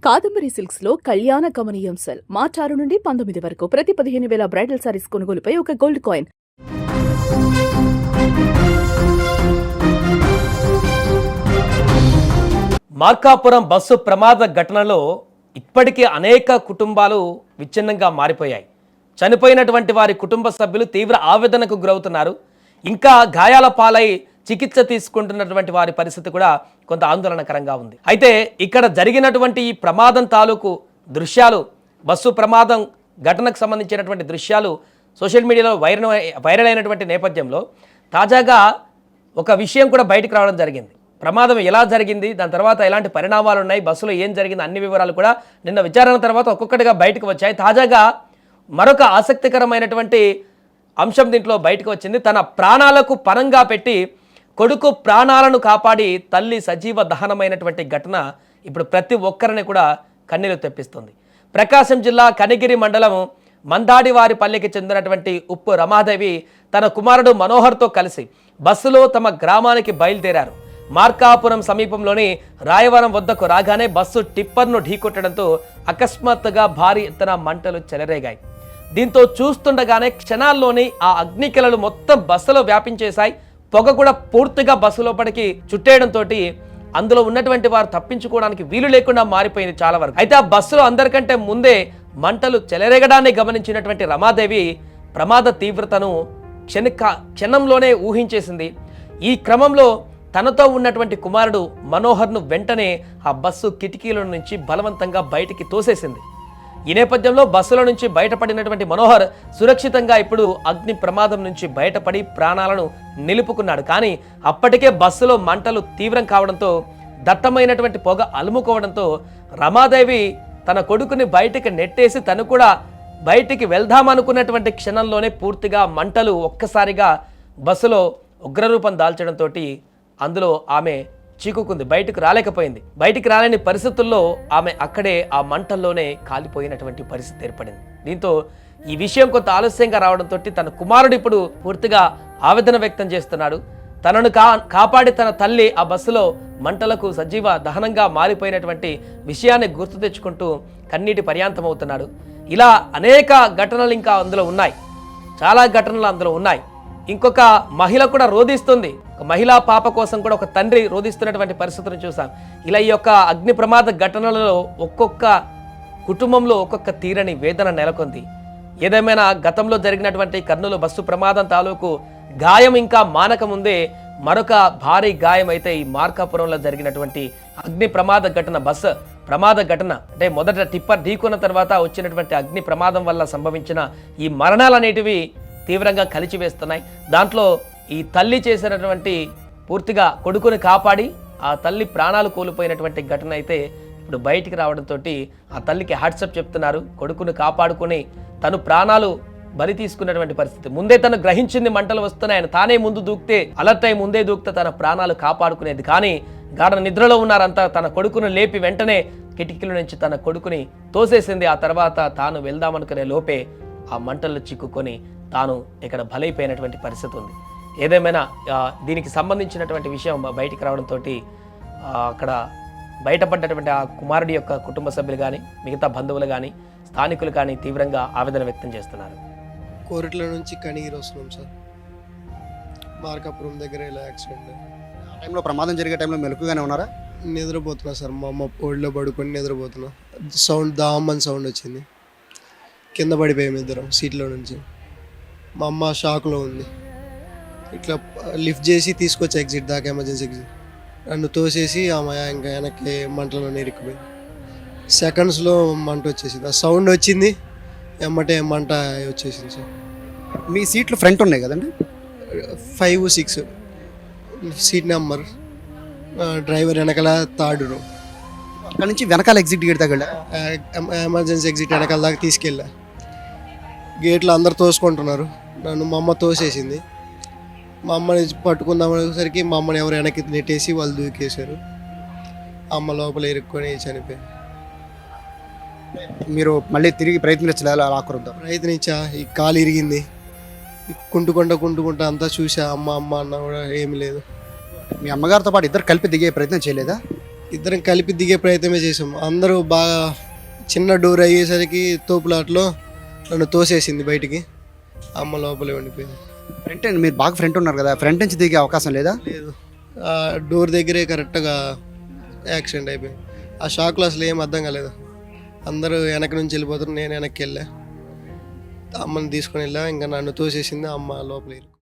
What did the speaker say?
Kadambari silks లో కళ్యాణ గమనీయం cell మార్చి 6 నుండి 19 వరకు ప్రతి 15,000 బ్రైడల్ సారీస్ కొనుగోలుపై ఒక గోల్డ్ కాయిన్. మార్కాపురం బస్సు ప్రమాద ఘటనలో ఇప్పటికీ అనేక కుటుంబాలు విచ్ఛిన్నంగా మారిపోయాయి. చనిపోయినటువంటి వారి కుటుంబ సభ్యులు తీవ్ర ఆవేదనకు గురవుతున్నారు. ఇంకా గాయాల పాలై చికిత్స తీసుకుంటున్నటువంటి వారి పరిస్థితి కూడా కొంత ఆందోళనకరంగా ఉంది. అయితే ఇక్కడ జరిగినటువంటి ఈ ప్రమాదం తాలూకు దృశ్యాలు, బస్సు ప్రమాదం ఘటనకు సంబంధించినటువంటి దృశ్యాలు సోషల్ మీడియాలో వైరల్ అయినటువంటి నేపథ్యంలో తాజాగా ఒక విషయం కూడా బయటకు రావడం జరిగింది. ప్రమాదం ఎలా జరిగింది, దాని తర్వాత ఎలాంటి పరిణామాలు ఉన్నాయి, బస్సులో ఏం జరిగింది, అన్ని వివరాలు కూడా నిన్న విచారణ తర్వాత ఒక్కొక్కటిగా బయటకు వచ్చాయి. తాజాగా మరొక ఆసక్తికరమైనటువంటి అంశం దీంట్లో బయటకు వచ్చింది. తన ప్రాణాలకు పణంగా పెట్టి కొడుకు ప్రాణాలను కాపాడి తల్లి సజీవ దహనమైనటువంటి ఘటన ఇప్పుడు ప్రతి ఒక్కరిని కూడా కన్నీరు తెప్పిస్తుంది. ప్రకాశం జిల్లా కనిగిరి మండలం మందాడివారిపల్లికి చెందినటువంటి ఉప్పు రమాదేవి తన కుమారుడు మనోహర్తో కలిసి బస్సులో తమ గ్రామానికి బయలుదేరారు. మార్కాపురం సమీపంలోని రాయవరం వద్దకు రాగానే బస్సు టిప్పర్ను ఢీకొట్టడంతో అకస్మాత్తుగా భారీ ఎత్తున మంటలు చెలరేగాయి. దీంతో చూస్తుండగానే క్షణాల్లోని ఆ అగ్నికలలు మొత్తం బస్సులో వ్యాపించేశాయి. పొగ కూడా పూర్తిగా బస్సు లోపలికి చుట్టేయడంతో అందులో ఉన్నటువంటి వారు తప్పించుకోవడానికి వీలు లేకుండా మారిపోయింది చాలా వరకు. అయితే ఆ బస్సులో అందరికంటే ముందే మంటలు చెలరేగడాన్ని గమనించినటువంటి రమాదేవి ప్రమాద తీవ్రతను క్షణంలోనే ఊహించేసింది. ఈ క్రమంలో తనతో ఉన్నటువంటి కుమారుడు మనోహర్ను వెంటనే ఆ బస్సు కిటికీల నుంచి బలవంతంగా బయటికి తోసేసింది. ఈ నేపథ్యంలో బస్సుల నుంచి బయటపడినటువంటి మనోహర్ సురక్షితంగా ఇప్పుడు అగ్ని ప్రమాదం నుంచి బయటపడి ప్రాణాలను నిలుపుకున్నాడు. కానీ అప్పటికే బస్సులో మంటలు తీవ్రం కావడంతో దట్టమైనటువంటి పొగ అలుముకోవడంతో రమాదేవి తన కొడుకుని బయటికి నెట్టేసి తను కూడా బయటికి వెళ్దామనుకున్నటువంటి క్షణంలోనే పూర్తిగా మంటలు ఒక్కసారిగా బస్సులో ఉగ్రరూపం దాల్చడంతో అందులో ఆమె చీకుకుంది, బయటకు రాలేకపోయింది. బయటికి రాలేని పరిస్థితుల్లో ఆమె అక్కడే ఆ మంటల్లోనే కాలిపోయినటువంటి పరిస్థితి ఏర్పడింది. దీంతో ఈ విషయం కొంత ఆలస్యంగా రావడంతో తన కుమారుడు ఇప్పుడు పూర్తిగా ఆవేదన వ్యక్తం చేస్తున్నాడు. తనను కాపాడి తన తల్లి ఆ బస్సులో మంటలకు సజీవ దహనంగా మారిపోయినటువంటి విషయాన్ని గుర్తు తెచ్చుకుంటూ కన్నీటి పర్యాంతమవుతున్నాడు. ఇలా అనేక ఘటనలు ఇంకా అందులో ఉన్నాయి, చాలా ఘటనలు అందులో ఉన్నాయి. ఇంకొక మహిళ కూడా రోధిస్తుంది. ఒక మహిళా పాప కోసం కూడా ఒక తండ్రి రోధిస్తున్నటువంటి పరిస్థితులను చూసాం. ఇలా ఈ యొక్క అగ్ని ప్రమాద ఘటనలలో ఒక్కొక్క కుటుంబంలో ఒక్కొక్క తీరని వేదన నెలకొంది. ఏదేమైనా గతంలో జరిగినటువంటి కర్నూలు బస్సు ప్రమాదం తాలూకు గాయం ఇంకా మానక ముందే మరొక భారీ గాయం అయితే ఈ మార్కాపురంలో జరిగినటువంటి అగ్ని ప్రమాద ఘటన, బస్సు ప్రమాద ఘటన. అంటే మొదట టిప్పర్ ఢీకొన్న తర్వాత వచ్చినటువంటి అగ్ని ప్రమాదం వల్ల సంభవించిన ఈ మరణాలు అనేటివి తీవ్రంగా కలిచివేస్తున్నాయి. దాంట్లో ఈ తల్లి చేసినటువంటి పూర్తిగా కొడుకుని కాపాడి ఆ తల్లి ప్రాణాలు కోల్పోయినటువంటి ఘటన అయితే ఇప్పుడు బయటికి రావడంతో ఆ తల్లికి హ్యాట్సప్ చెప్తున్నారు. కొడుకుని కాపాడుకుని తను ప్రాణాలు బలి తీసుకున్నటువంటి పరిస్థితి. ముందే తను గ్రహించింది మంటలు వస్తున్నాయని, తానే ముందు దూకితే అలర్ట్ అయి ముందే దూకితే తన ప్రాణాలు కాపాడుకునేది. కానీ గాఢ నిద్రలో ఉన్నారంతా. తన కొడుకును లేపి వెంటనే కిటికీల నుంచి తన కొడుకుని తోసేసింది. ఆ తర్వాత తాను వెళ్దామనుకునే లోపే ఆ మంటల్లో చిక్కుకొని తాను ఇక్కడ బలైపోయినటువంటి పరిస్థితి ఉంది. ఏదేమైనా దీనికి సంబంధించినటువంటి విషయం బయటికి రావడంతో అక్కడ బయటపడ్డటువంటి ఆ కుమారుడి యొక్క కుటుంబ సభ్యులు కానీ మిగతా బంధువులు కానీ స్థానికులు కానీ తీవ్రంగా ఆవేదన వ్యక్తం చేస్తున్నారు. కోరిట్ల నుంచి కనిగిరి వస్తున్నాం సార్. మార్కాపురం దగ్గర ఇలా యాక్సిడెంట్. ఆ టైంలో ప్రమాదం జరిగే టైంలో మెలకుగానే ఉన్నారా? నిద్రపోతున్నా సార్. మా అమ్మ పోడిలో పడుకొని నిద్రపోతున్నా. సౌండ్ దామని సౌండ్ వచ్చింది. కింద పడిపోయాము ఇద్దరం సీట్లో నుంచి. మా అమ్మ షాక్లో ఉంది. ఇట్లా లిఫ్ట్ చేసి తీసుకొచ్చి ఎగ్జిట్ దాకా, ఎమర్జెన్సీ ఎగ్జిట్. నన్ను తోసేసి ఆమె ఇంకా వెనక్కి మంటలో ఇరుక్కుపోయింది. సెకండ్స్లో మంట వచ్చేసింది. ఆ సౌండ్ వచ్చింది, ఎమ్మటే మంట వచ్చేసింది సార్. మీ సీట్లు ఫ్రంట్ ఉన్నాయి కదండి? 5, 6 సీట్ నెంబర్. డ్రైవర్ వెనకాల 3rd row. అక్కడ నుంచి వెనకాల ఎగ్జిట్ గేట్ దగ్గర ఎమర్జెన్సీ ఎగ్జిట్ వెనకాల దాకా తీసుకెళ్ళా. గేట్లో అందరు తోసుకుంటున్నారు. నన్ను మా అమ్మ తోసేసింది. మా అమ్మని పట్టుకుందామనేసరికి మా అమ్మని ఎవరు వెనక్కి నెట్టేసి వాళ్ళు దూకేశారు. అమ్మ లోపల ఇరుక్కొని చనిపోయింది. మీరు మళ్ళీ తిరిగి ప్రయత్నించలేదు? ప్రయత్నించా. ఈ కాలు ఇరిగింది. కుంటుకుంటా అంతా చూసా. అమ్మ అన్న కూడా ఏమి లేదు. మీ అమ్మగారితో పాటు ఇద్దరు కలిపి దిగే ప్రయత్నం చేయలేదా? ఇద్దరం కలిపి దిగే ప్రయత్నమే చేసాం. అందరూ బాగా చిన్న డోర్ అయ్యేసరికి తోపులాట్లో నన్ను తోసేసింది బయటికి. అమ్మ లోపలే ఉండిపోయింది. ఫ్రంట్ మీరు బాగా ఫ్రంట్ ఉన్నారు కదా, ఫ్రంట్ నుంచి దిగే అవకాశం లేదా? లేదు, ఆ డోర్ దగ్గరే కరెక్ట్గా యాక్సిడెంట్ అయిపోయింది. ఆ షాక్లో అసలు ఏం అర్థం కాలేదు. అందరూ వెనక నుంచి వెళ్ళిపోతారు, నేను వెనక్కి వెళ్ళా, అమ్మని తీసుకొని వెళ్ళా. ఇంకా నన్ను తోసేసింది. అమ్మ లోపల ఇరుక్కు.